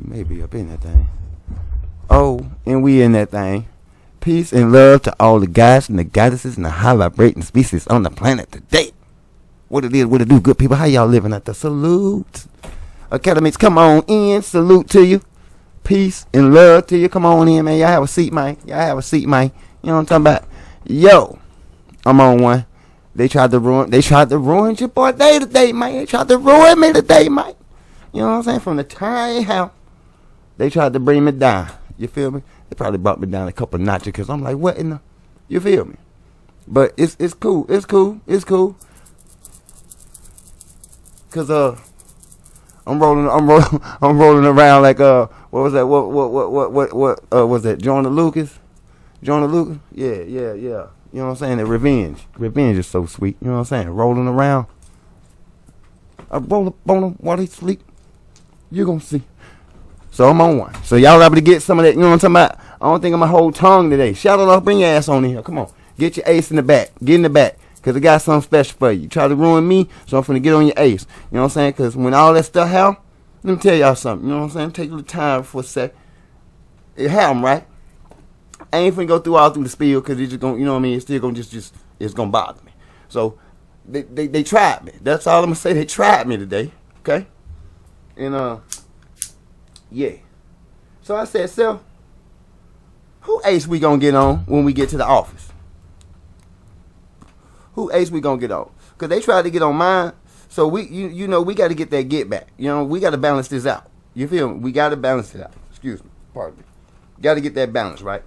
We may be up in that thing. Oh, and we in that thing. Peace and love to all the guys and the goddesses and the high vibrating species on the planet today. What it is, what it do, good people. How y'all living out there? Salute. Academies, come on in. Salute to you. Peace and love to you. Come on in, man. Y'all have a seat, man. Y'all have a seat, man. You know what I'm talking about? Yo, I'm on one. They tried to ruin your boy day today, man. They tried to ruin me today, man. You know what I'm saying? From the time how they tried to bring me down. You feel me? They probably brought me down a couple notches because I'm like, what in the? You feel me? But it's cool. It's cool. It's cool. Cause I'm rolling around like what was that? What was that? Jonah Lucas? Yeah. You know what I'm saying? The revenge is so sweet. You know what I'm saying? Rolling around. I roll up on them while they sleep. You gonna see. So I'm on one. So y'all able to get some of that, you know what I'm talking about? I don't think I'm going to hold tongue today. Shout it off, bring your ass on in here. Come on. Get your ace in the back. Get in the back. Because I got something special for you. You try to ruin me, so I'm finna get on your ace. You know what I'm saying? Because when all that stuff happened, let me tell y'all something. You know what I'm saying? Take a little time for a sec. It happened, right? I ain't finna go all through the spiel because it's just going to, you know what I mean? It's still going to just it's going to bother me. So they tried me. That's all I'm going to say. They tried me today. Okay? And, yeah. So I said, Sel, who ace we gonna get on when we get to the office? Who ace we gonna get on? Cause they tried to get on mine. So we we gotta get that get back. You know, we gotta balance this out. You feel me? We gotta balance it out. Excuse me. Pardon me. Gotta get that balance, right?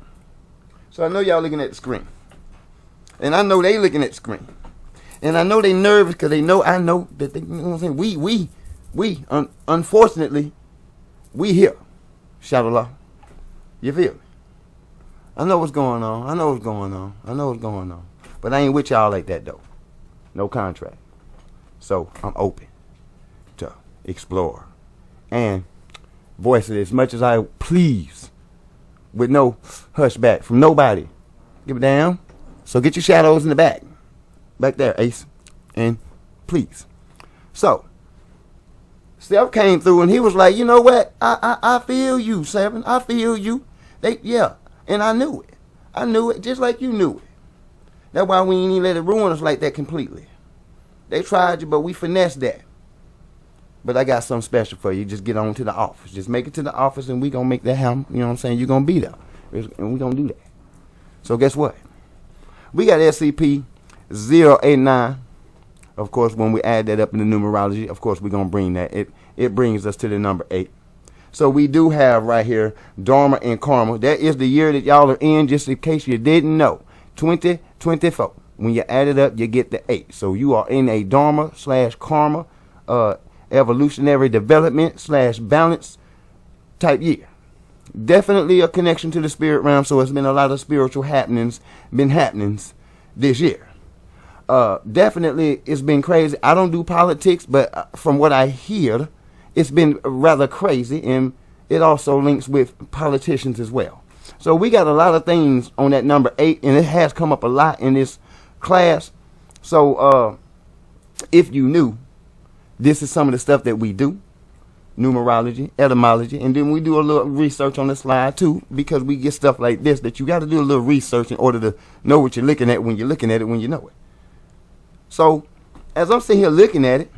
So I know y'all looking at the screen. And I know they looking at the screen. And I know they nervous because I know that they, you know what I'm saying? We unfortunately, we here. Shout Allah. You feel me? I know what's going on. But I ain't with y'all like that, though. No contract. So, I'm open to explore and voice it as much as I please with no hushback from nobody. Give a damn. So, get your shadows in the back. Back there, Ace. And please. So, Steph came through and he was like, you know what? I feel you, Seven. I feel you. And I knew it. I knew it just like you knew it. That's why we ain't even let it ruin us like that completely. They tried you, but we finessed that. But I got something special for you. Just get on to the office. Just make it to the office and we gonna make that happen. You know what I'm saying? You're gonna be there. And we gonna do that. So guess what? We got SCP-089. Of course, when we add that up in the numerology, of course, we're going to bring that. It brings us to the number 8. So we do have right here Dharma and Karma. That is the year that y'all are in, just in case you didn't know. 2024. When you add it up, you get the 8. So you are in a Dharma/Karma evolutionary development/balance type year. Definitely a connection to the spirit realm, so it's been a lot of spiritual happenings this year. Definitely it's been crazy. I don't do politics, but from what I hear, it's been rather crazy, and it also links with politicians as well. So we got a lot of things on that number 8, and it has come up a lot in this class. So if you knew, this is some of the stuff that we do. Numerology, etymology, and then we do a little research on the slide too, because we get stuff like this that you got to do a little research in order to know what you're looking at when you're looking at it when you know it. So, as I'm sitting here looking at it,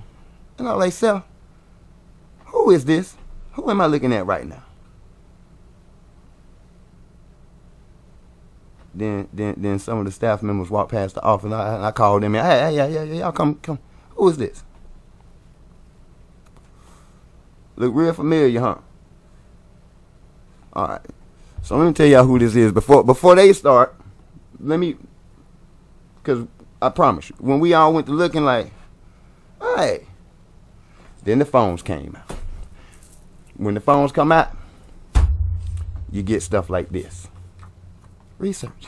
and I'm like, Sel, who is this? Who am I looking at right now? Then some of the staff members walked past the office, and I called them, hey, y'all come. Who is this? Look real familiar, huh? All right. So let me tell y'all who this is. Before they start, because I promise you, when we all went to looking like, hey, then the phones came out. When the phones come out, you get stuff like this. Research.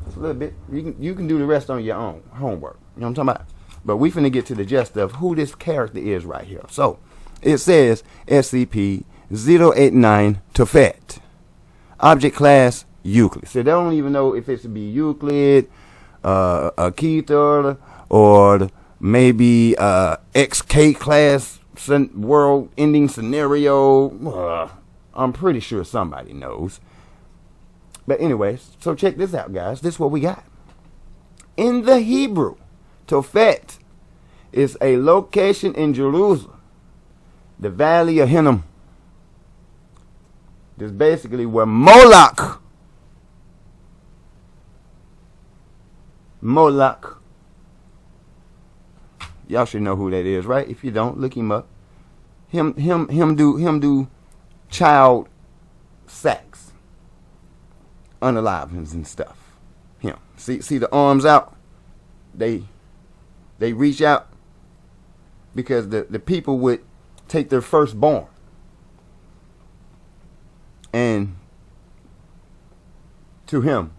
Just a little bit. You can do the rest on your own homework. You know what I'm talking about? But we finna get to the gist of who this character is right here. So, it says SCP-089 Tophet. Object class Euclid. So they don't even know if it should be Euclid, a Keter, or maybe XK class world ending scenario. I'm pretty sure somebody knows. But anyways, so check this out, guys. This is what we got. In the Hebrew, Tophet is a location in Jerusalem, the Valley of Hinnom. This is basically where Moloch, y'all should know who that is, right? If you don't, look him up. Him do child sex, unalivings and stuff. Him. See the arms out? They reach out because the people would take their firstborn and to him,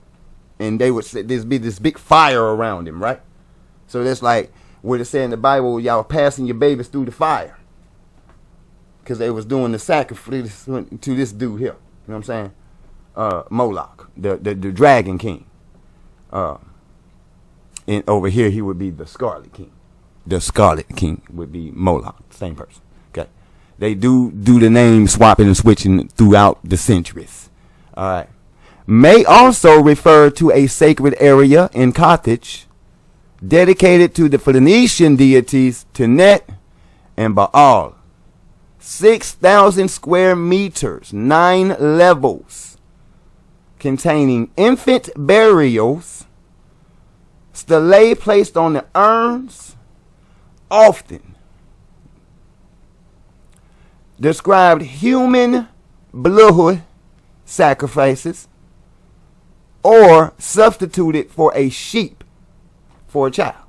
and they would say there'd be this big fire around him, right? So that's like what it said in the Bible, y'all passing your babies through the fire, because they was doing the sacrifice to this dude here. You know what I'm saying? Moloch, the dragon king. And over here he would be the Scarlet King. The Scarlet King would be Moloch, same person. Okay, they do the name swapping and switching throughout the centuries. All right, may also refer to a sacred area in Carthage dedicated to the Phoenician deities Tenet and Baal. 6,000 square meters, 9 levels, containing infant burials, stelae placed on the urns, often described human blood sacrifices, or substituted for a sheep for a child.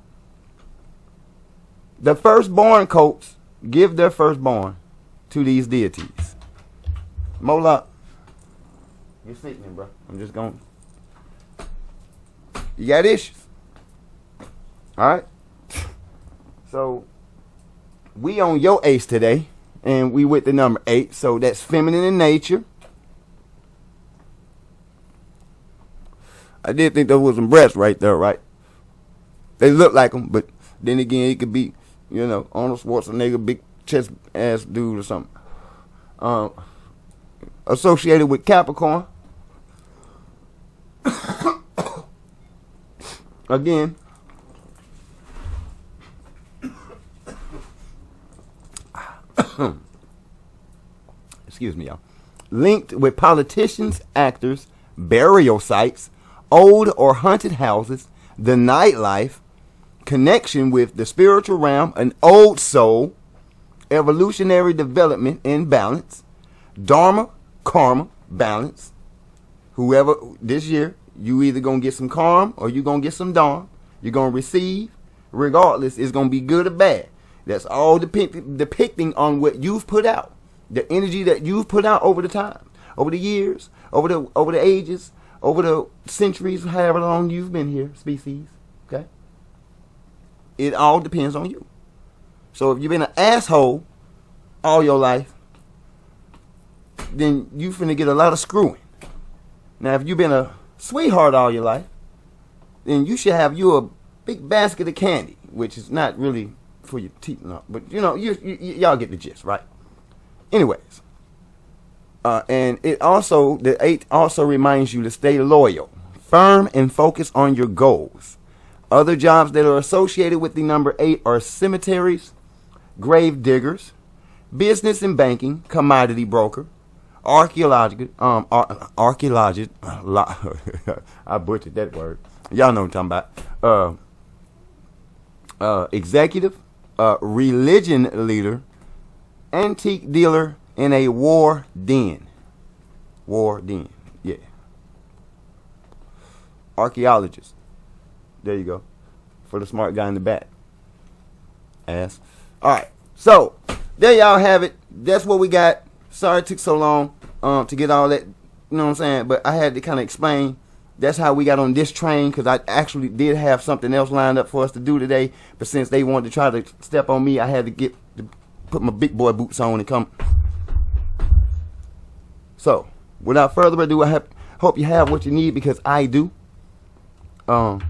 The firstborn cults give their firstborn to these deities. Moloch, you're sickening, bro. I'm just going. You got issues. All right. So we on your ace today, and we with the number 8. So that's feminine in nature. I did think there was some breasts right there, right? They look like them, but then again, it could be, Arnold Schwarzenegger, big chest ass dude or something. Associated with Capricorn. Again, excuse me, y'all. Linked with politicians, actors, burial sites, old or haunted houses, the nightlife, connection with the spiritual realm, an old soul, evolutionary development and balance, dharma, karma, balance. Whoever, this year, you either going to get some karma or you going to get some dharma. You're going to receive. Regardless, it's going to be good or bad. That's all depicting on what you've put out. The energy that you've put out over the time, over the years, over the ages, over the centuries, however long you've been here, species. Okay? It all depends on you. So if you've been an asshole all your life, then you finna get a lot of screwing. Now, if you've been a sweetheart all your life, then you should have you a big basket of candy, which is not really for your teeth, no, but y'all get the gist, right? Anyways, and it also, the 8 also reminds you to stay loyal, firm, and focus on your goals. Other jobs that are associated with the number 8 are cemeteries, grave diggers, business and banking, commodity broker, archaeological, I butchered that word. Y'all know what I'm talking about. Executive, religion leader, antique dealer, and a war den. War den, yeah. Archaeologist. There you go. For the smart guy in the back. Ass. Alright, so there y'all have it. That's what we got. Sorry it took so long to get all that, you know what I'm saying? But I had to kind of explain. That's how we got on this train, because I actually did have something else lined up for us to do today. But since they wanted to try to step on me, I had to put my big boy boots on and come. So, without further ado, I hope you have what you need, because I do. And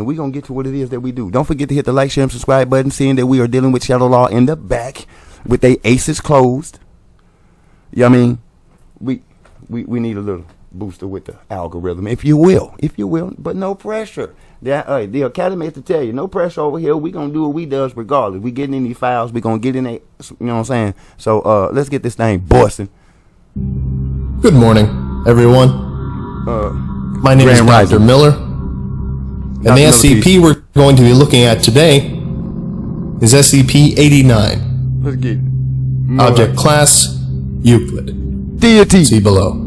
we're going to get to what it is that we do. Don't forget to hit the like, share, and subscribe button, seeing that we are dealing with Shadow Law in the back with their aces closed. You know what I mean? we need a little booster with the algorithm, if you will, but no pressure. The Academy has to tell you, no pressure over here. We gonna do what we does regardless. We getting in these files, we gonna get in there, you know what I'm saying? So let's get this thing bustin'. Good morning, everyone. My name is Dr. Miller, and the SCP we're going to be looking at today is SCP-089. Let's get it. Object Class Euclid. Deity. See below.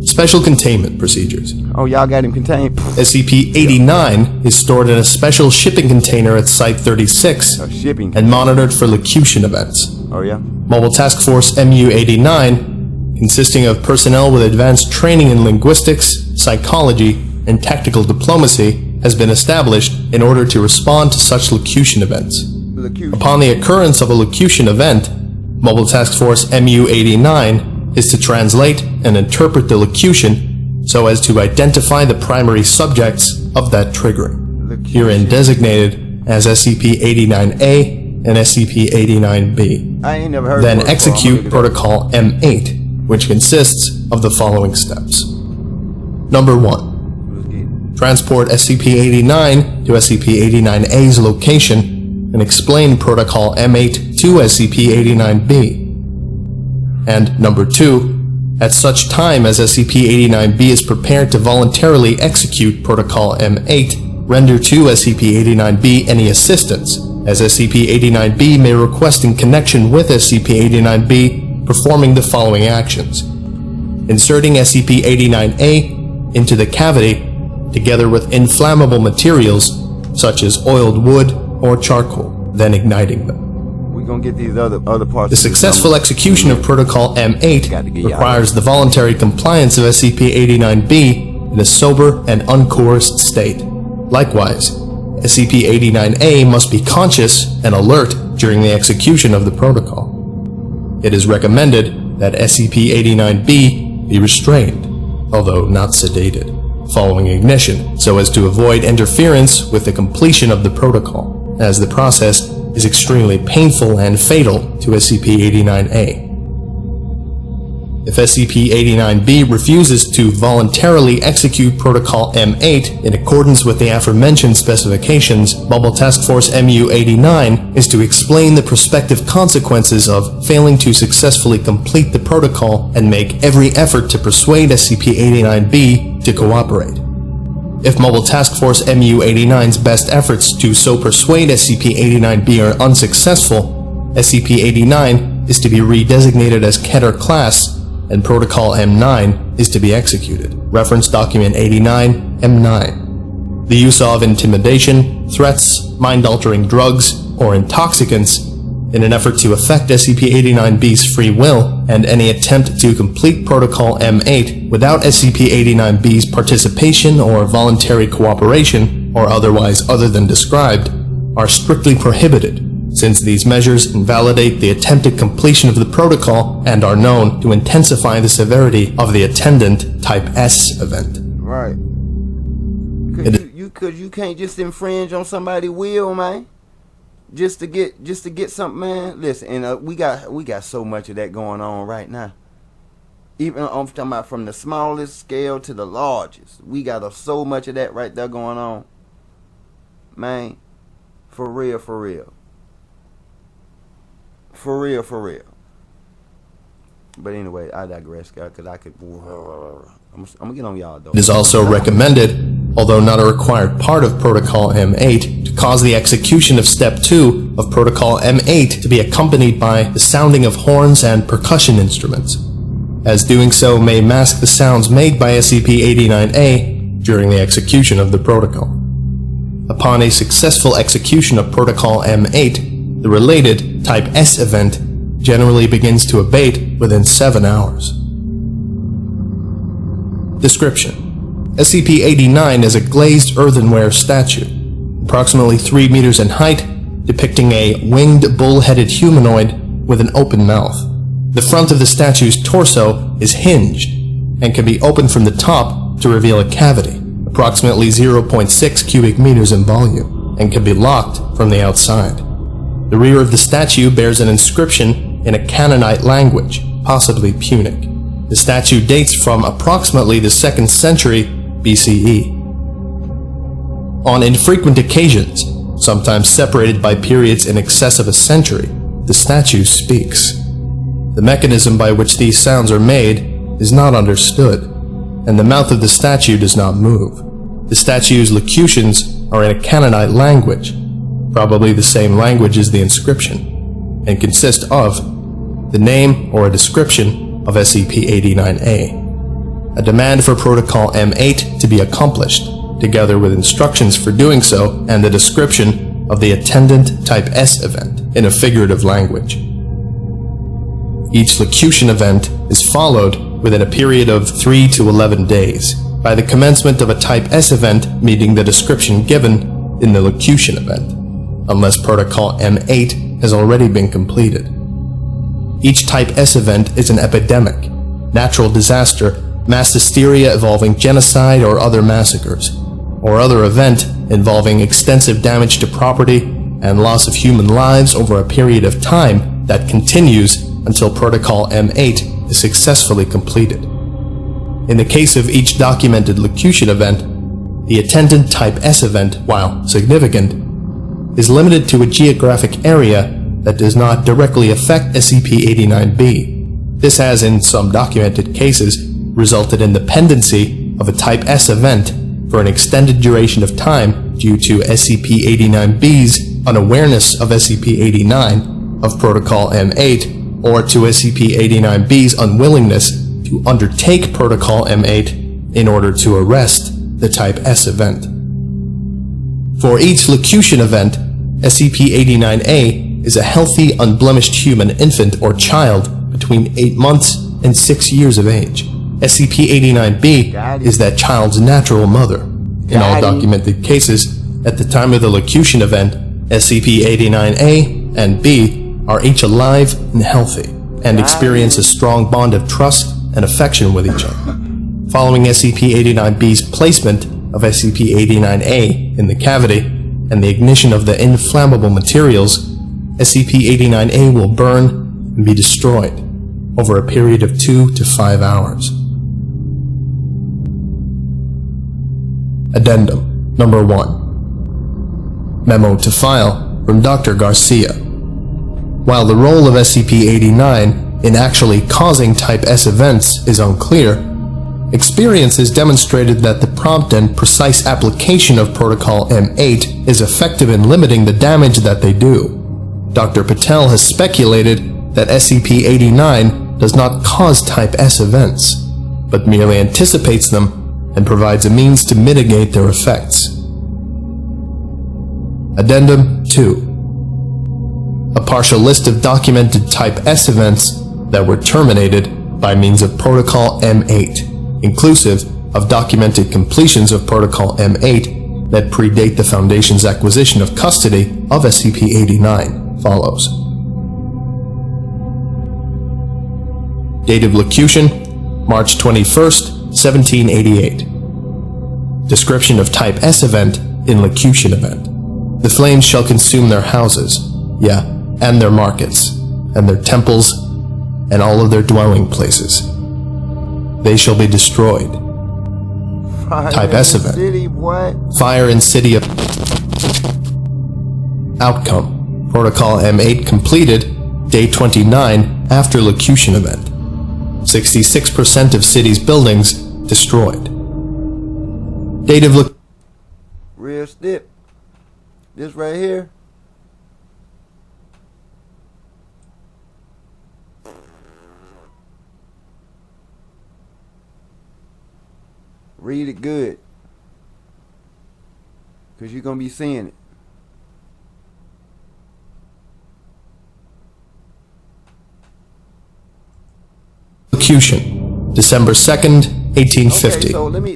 Special Containment Procedures. Oh, y'all got him contained. SCP-089 is stored in a special shipping container at Site-36 and monitored for locution events. Oh, yeah? Mobile Task Force MU-89, consisting of personnel with advanced training in linguistics, psychology, and tactical diplomacy, has been established in order to respond to such locution events. Upon the occurrence of a locution event, Mobile Task Force MU-89 is to translate and interpret the locution so as to identify the primary subjects of that triggering, herein designated as SCP-89A and SCP-89B. I ain't never heard. Then execute Protocol M8, which consists of the following steps. Number 1. Transport SCP-89 to SCP-89A's location and explain Protocol M8 to SCP-89B. And number 2, at such time as SCP-89B is prepared to voluntarily execute Protocol M8, render to SCP-89B any assistance, as SCP-89B may request in connection with SCP-89B performing the following actions. Inserting SCP-89A into the cavity, together with inflammable materials, such as oiled wood or charcoal, then igniting them. Gonna get these other parts. The successful execution of Protocol M8 requires the voluntary compliance of SCP-89B in a sober and uncoerced state. Likewise, SCP-89A must be conscious and alert during the execution of the protocol. It is recommended that SCP-89B be restrained, although not sedated, following ignition so as to avoid interference with the completion of the protocol, as the process is extremely painful and fatal to SCP-89A. If SCP-89B refuses to voluntarily execute Protocol M8 in accordance with the aforementioned specifications, Mobile Task Force MU-89 is to explain the prospective consequences of failing to successfully complete the protocol and make every effort to persuade SCP-89B to cooperate. If Mobile Task Force MU-89's best efforts to so persuade SCP-89B are unsuccessful, SCP-89 is to be redesignated as Keter Class, and Protocol M9 is to be executed. Reference Document 89-M9. The use of intimidation, threats, mind-altering drugs, or intoxicants in an effort to affect SCP-89B's free will, and any attempt to complete Protocol M8 without SCP-89B's participation or voluntary cooperation, or otherwise other than described, are strictly prohibited, since these measures invalidate the attempted completion of the protocol and are known to intensify the severity of the attendant Type S event. Right. Cause you can't just infringe on somebody's will, man. Just to get something, man. Listen, and we got so much of that going on right now. Even I'm talking about from the smallest scale to the largest. We got so much of that right there going on, man. For real. But anyway, I digress, because I could. I'm gonna get on y'all though. It is also recommended, although not a required part of Protocol M8, to cause the execution of Step 2 of Protocol M8 to be accompanied by the sounding of horns and percussion instruments, as doing so may mask the sounds made by SCP-89A during the execution of the protocol. Upon a successful execution of Protocol M8, the related Type S event generally begins to abate within 7 hours. Description: SCP-89 is a glazed earthenware statue, approximately 3 meters in height, depicting a winged bull-headed humanoid with an open mouth. The front of the statue's torso is hinged and can be opened from the top to reveal a cavity, approximately 0.6 cubic meters in volume, and can be locked from the outside. The rear of the statue bears an inscription in a Canaanite language, possibly Punic. The statue dates from approximately the 2nd century BCE. On infrequent occasions, sometimes separated by periods in excess of a century, the statue speaks. The mechanism by which these sounds are made is not understood, and the mouth of the statue does not move. The statue's locutions are in a Canaanite language, probably the same language as the inscription, and consist of the name or a description of SCP-089-A, a demand for Protocol M8 to be accomplished, together with instructions for doing so, and the description of the attendant Type S event in a figurative language. Each locution event is followed within a period of 3 to 11 days by the commencement of a Type S event meeting the description given in the locution event, unless Protocol M8 has already been completed. Each Type S event is an epidemic, natural disaster, mass hysteria involving genocide or other massacres, or other event involving extensive damage to property and loss of human lives over a period of time that continues until Protocol M8 is successfully completed. In the case of each documented locution event, the attendant Type S event, while significant, is limited to a geographic area that does not directly affect SCP-089-B. This has, in some documented cases, resulted in the pendency of a Type S event for an extended duration of time due to SCP-089-B's unawareness of SCP-089, of Protocol M8, or to SCP-089-B's unwillingness to undertake Protocol M8 in order to arrest the Type S event. For each locution event, SCP-089-A is a healthy, unblemished human infant or child between 8 months and 6 years of age. SCP-089-B is that child's natural mother. In all documented cases, at the time of the locution event, SCP-089-A and B are each alive and healthy, and experience a strong bond of trust and affection with each other. Following SCP-089-B's placement of SCP-089-A in the cavity and the ignition of the inflammable materials, SCP-089-A will burn and be destroyed over a period of 2 to 5 hours. Addendum Number 1. Memo to File from Dr. Garcia. While the role of SCP-089 in actually causing Type S events is unclear, experience has demonstrated that the prompt and precise application of Protocol M8 is effective in limiting the damage that they do. Dr. Patel has speculated that SCP-089 does not cause Type S events, but merely anticipates them and provides a means to mitigate their effects. Addendum 2. A partial list of documented Type S events that were terminated by means of Protocol M8, inclusive of documented completions of Protocol M8 that predate the Foundation's acquisition of custody of SCP-089, follows. Date of locution, March 21st, 1788. Description of Type S event in locution event. The flames shall consume their houses, and their markets, and their temples, and all of their dwelling places. They shall be destroyed. Type S event. Fire in city of... Outcome. Protocol M8 completed, day 29 after locution event. 66% of city's buildings destroyed. Date of look... Real stip. This right here. Read it good, because you're going to be seeing it. Execution, December 2nd, 1850. Okay, so let me,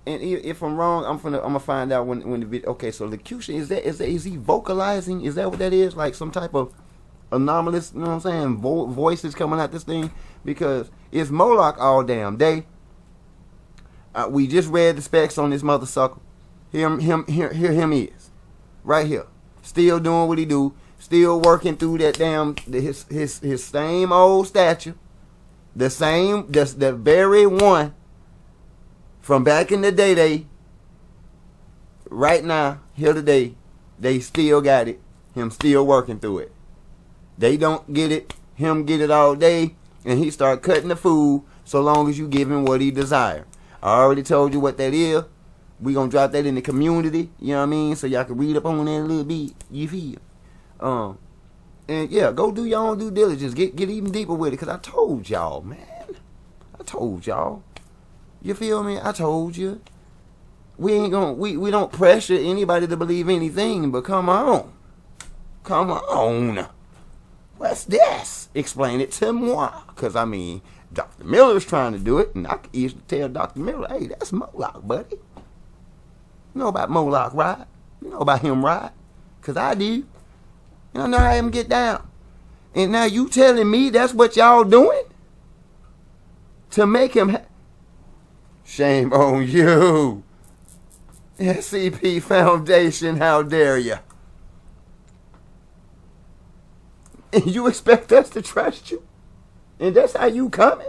and if I'm wrong, I'm gonna find out when the video. Okay, so locution, is he vocalizing? Is that what that is? Like some type of anomalous, you know what I'm saying? Voices coming out this thing, because it's Moloch all damn day. We just read the specs on this mother sucker. Here him is, right here, still doing what he do, still working through that damn his same old statue, the very one from back in the day. Right now, here today, they still got it. Him still working through it. They don't get it. Him get it all day, and he start cutting the food so long as you give him what he desire. I already told you what that is. We gonna drop that in the community. You know what I mean? So y'all can read up on that a little bit. You feel? And yeah, go do your own due diligence. Get even deeper with it, cause I told y'all, man. I told y'all. You feel me? I told you. We ain't gonna we don't pressure anybody to believe anything, but come on. What's this? Explain it to moi. Cause I mean, Dr. Miller's trying to do it, and I could easily tell Dr. Miller, hey, that's Moloch, buddy. You know about Moloch, right? You know about him, right? Cause I do. You don't know how him get down. And now you telling me that's what y'all doing? To make him shame on you. SCP Foundation, how dare ya? And you expect us to trust you? And that's how you coming?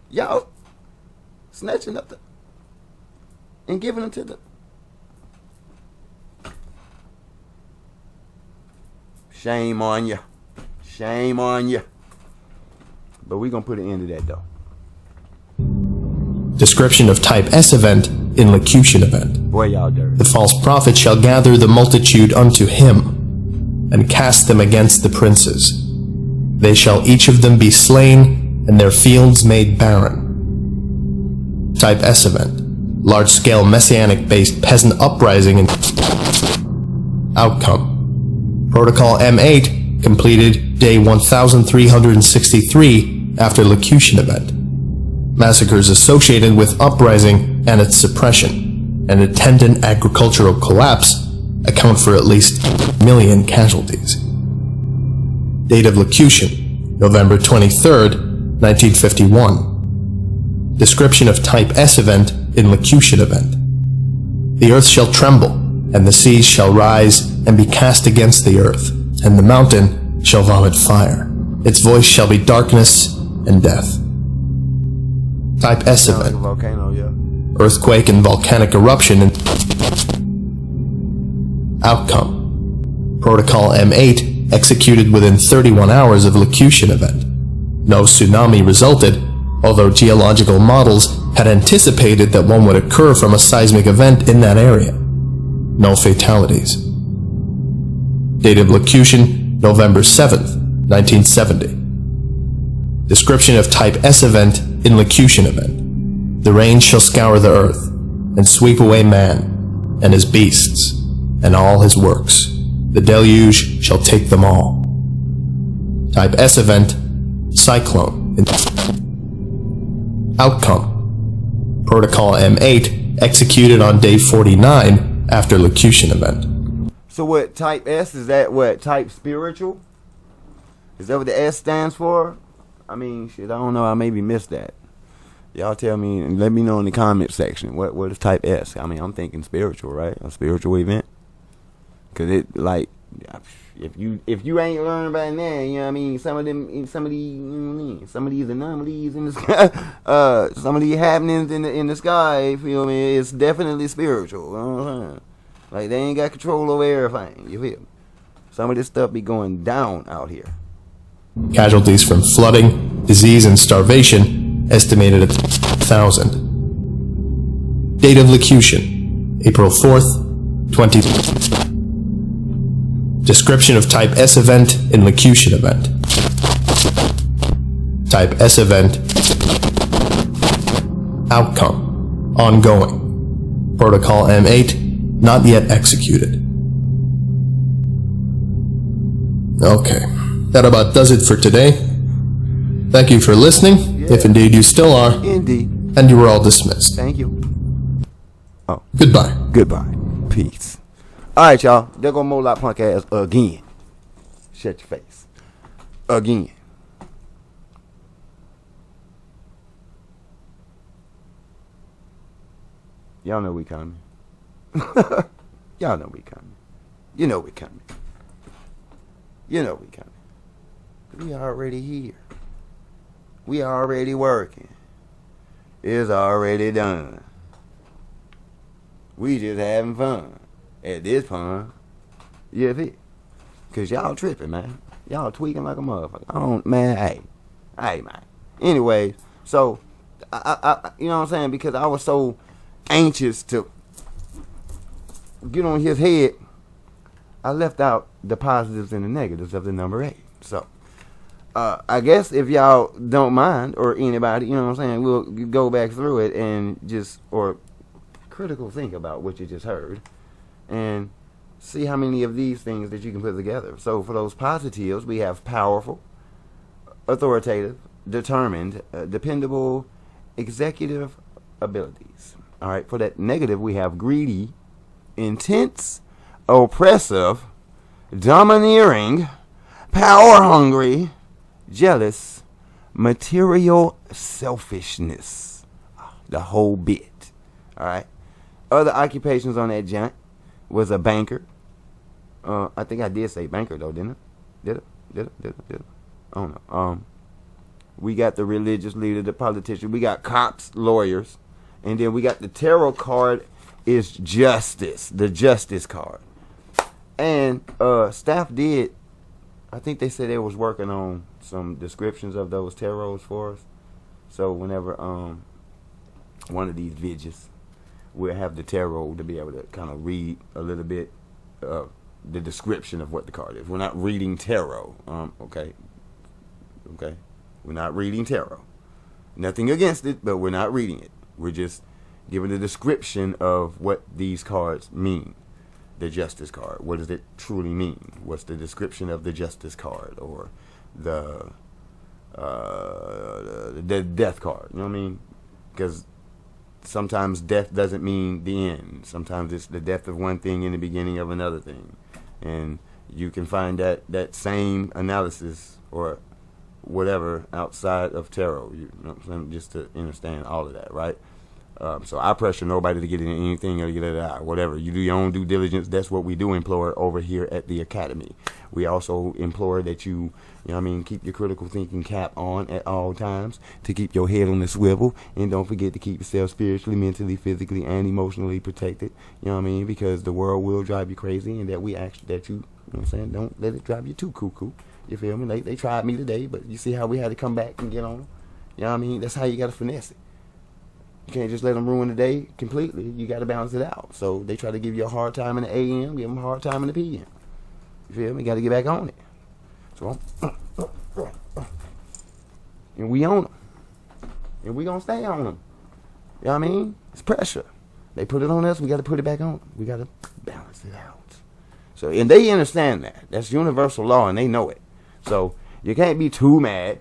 Y'all snatching up and giving them to the shame on you. Shame on you. But we gonna put an end to that though. Description of Type S event in locution event. Boy, y'all dirty. The false prophet shall gather the multitude unto him, and cast them against the princes. They shall each of them be slain, and their fields made barren. Type S event. Large-scale messianic-based peasant uprising and outcome. Protocol M8 completed day 1363 after locution event. Massacres associated with uprising and its suppression and attendant agricultural collapse account for at least 1 million casualties. Date of locution, November 23rd, 1951. Description of Type S event in locution event. The earth shall tremble, and the seas shall rise and be cast against the earth, and the mountain shall vomit fire. Its voice shall be darkness and death. Type S event. Volcano, yeah. Earthquake and volcanic eruption and outcome. Protocol M8 executed within 31 hours of locution event. No tsunami resulted, although geological models had anticipated that one would occur from a seismic event in that area. No fatalities. Date of locution, November 7th, 1970. Description of Type S event in locution event. The rain shall scour the earth, and sweep away man, and his beasts, and all his works. The deluge shall take them all. Type S event, cyclone. Outcome. Protocol M8 executed on day 49 after locution event. So what, Type S, is that what, Type spiritual? Is that what the S stands for? I mean, shit, I don't know. I maybe missed that. Y'all tell me and let me know in the comment section. What is Type S? I mean, I'm thinking spiritual, right? A spiritual event. Cause it like, if you ain't learned by now, you know what I mean. Some of these anomalies in the sky, some of these happenings in the sky. You feel me? It's definitely spiritual. You know what I'm saying? Like they ain't got control over everything. You feel me? Some of this stuff be going down out here. Casualties from flooding, disease, and starvation estimated at 1,000. Date of locution, April 4th, 20. Description of Type S event in locution event. Type S event. Outcome, ongoing. Protocol M8, not yet executed. Okay. That about does it for today. Thank you for listening, if indeed you still are. Indeed. And you are all dismissed. Thank you. Oh. Goodbye. Goodbye. Peace. Alright, y'all. There go Moloch punk ass again. Shut your face. Again. Y'all know we coming. Y'all know we coming. You know we coming. You know we coming. We already here. We already working. It's already done. We just having fun at this point. You feel? Cause y'all tripping, man. Y'all tweaking like a motherfucker. Man, hey, man. Anyway, so I you know what I'm saying? Because I was so anxious to get on his head, I left out the positives and the negatives of the number 8. So I guess if y'all don't mind, or anybody, you know what I'm saying, we'll go back through it and just, or critical think about what you just heard, and see how many of these things that you can put together. So for those positives, we have powerful, authoritative, determined, dependable, executive abilities. All right. For that negative, we have greedy, intense, oppressive, domineering, power hungry, jealous, material selfishness. The whole bit. All right. Other occupations on that junk was a banker. I think I did say banker though, didn't I? Did it? I don't know. We got the religious leader, the politician. We got cops, lawyers, and then we got the tarot card is justice, the justice card. And staff did, I think they said they was working on some descriptions of those tarots for us. So whenever one of these vidges, we'll have the tarot to be able to kind of read a little bit the description of what the card is. We're not reading tarot, okay? We're not reading tarot. Nothing against it, but we're not reading it. We're just giving a description of what these cards mean. The justice card. What does it truly mean? What's the description of the justice card, or the death card? You know what I mean? Because sometimes death doesn't mean the end. Sometimes it's the death of one thing and the beginning of another thing. And you can find that same analysis or whatever outside of tarot. You know what I'm saying? Just to understand all of that, right? So I pressure nobody to get in anything or to get it out. Whatever. You do your own due diligence. That's what we do implore over here at the Academy. We also implore that you know what I mean, keep your critical thinking cap on at all times, to keep your head on the swivel, and don't forget to keep yourself spiritually, mentally, physically, and emotionally protected. You know what I mean? Because the world will drive you crazy, and that you know what I'm saying, don't let it drive you too cuckoo. You feel me? They tried me today, but you see how we had to come back and get on them? You know what I mean? That's how you got to finesse it. You can't just let them ruin the day completely. You got to balance it out. So they try to give you a hard time in the AM, give them a hard time in the PM. You feel me? You got to get back on it. So and we on them. And we going to stay on them. You know what I mean? It's pressure. They put it on us, we got to put it back on them. We got to balance it out. So, and they understand that. That's universal law, and they know it. So you can't be too mad.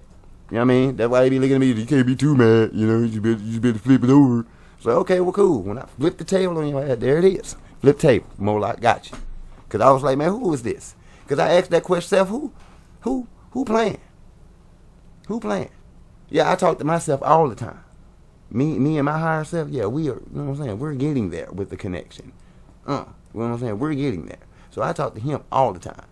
You know what I mean? That's why they be looking at me. You can't be too mad. You know, you better flip it over. So, okay, well, cool. When I flip the table on your head, there it is. Flip table. Moloch got you. Because I was like, man, who is this? Because I asked that question myself, who playing? Who playing? Yeah, I talk to myself all the time. Me and my higher self, yeah, we are, you know what I'm saying? We're getting there with the connection. You know what I'm saying? We're getting there. So I talk to him all the time.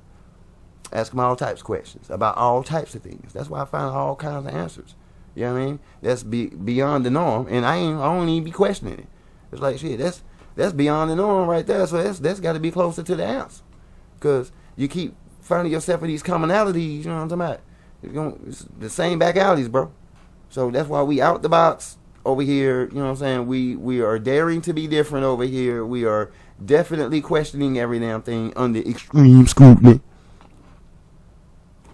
Ask him all types of questions about all types of things. That's why I find all kinds of answers. You know what I mean? That's beyond the norm, and I don't even be questioning it. It's like, shit, that's beyond the norm right there. So that's got to be closer to the answer, because you keep finding yourself in these commonalities. You know what I'm talking about? It's the same back alleys, bro. So that's why we out the box over here. You know what I'm saying? We are daring to be different over here. We are definitely questioning every damn thing under extreme scrutiny.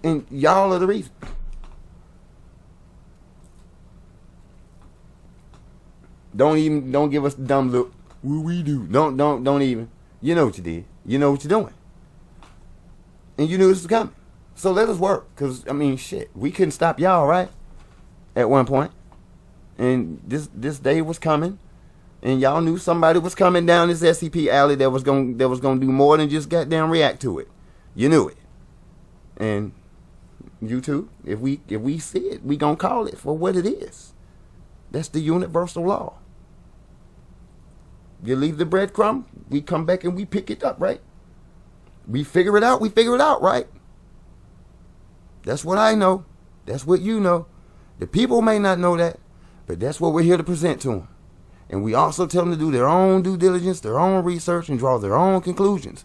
And y'all are the reason. Don't give us the dumb look. What we do? Don't even. You know what you did. You know what you're doing. And you knew this was coming. So let us work. Cause I mean, shit, we couldn't stop y'all, right? At one point. And this day was coming. And y'all knew somebody was coming down this SCP alley that was gonna do more than just goddamn react to it. You knew it. And you too, if we see it, we gonna call it for what it is. That's the universal law. You leave the breadcrumb, we come back and we pick it up, right? we figure it out, right? That's what I know. That's what you know. The people may not know that, but that's what we're here to present to them. And we also tell them to do their own due diligence, their own research, and draw their own conclusions.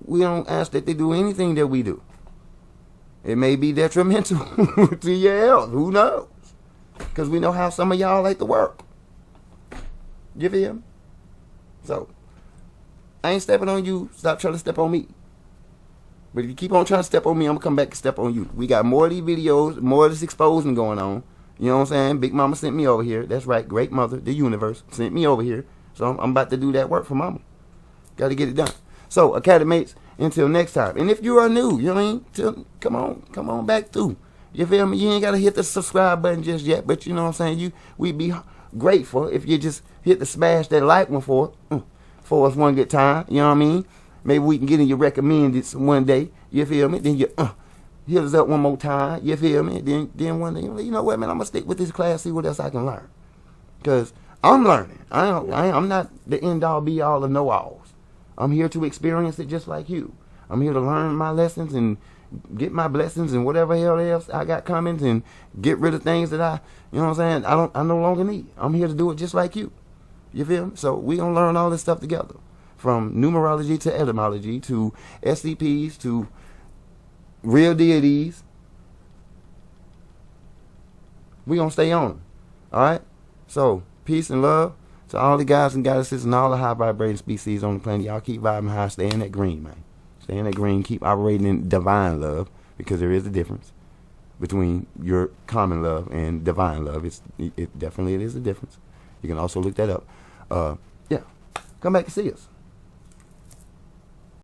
We don't ask that they do anything that we do. It may be detrimental to your health. Who knows? Because we know how some of y'all like to work. You feel me? So, I ain't stepping on you. Stop trying to step on me. But if you keep on trying to step on me, I'm going to come back and step on you. We got more of these videos, more of this exposing going on. You know what I'm saying? Big Mama sent me over here. That's right. Great Mother, the universe, sent me over here. So I'm about to do that work for Mama. Got to get it done. So, Academates, until next time. And if you are new, you know what I mean? Come on back through. You feel me? You ain't got to hit the subscribe button just yet. But you know what I'm saying? We'd be grateful if you just hit the smash that like one for us one good time. You know what I mean? Maybe we can get in your recommended one day. You feel me? Then you hit us up one more time. You feel me? Then one day, you know what, man? I'm going to stick with this class, see what else I can learn. Because I'm learning. I'm not the end-all, be-all, or know-alls. I'm here to experience it just like you. I'm here to learn my lessons and get my blessings and whatever hell else I got coming, and get rid of things that you know what I'm saying, I no longer need. I'm here to do it just like you. You feel me? So we going to learn all this stuff together. From numerology to etymology to SCPs to real deities. We going to stay on them. Alright? So, peace and love to all the guys and goddesses and all the high vibrating species on the planet. Y'all keep vibing high. Stay in that green, man. Stay in that green. Keep operating in divine love, because there is a difference between your common love and divine love. It definitely is a difference. You can also look that up. Yeah. Come back and see us.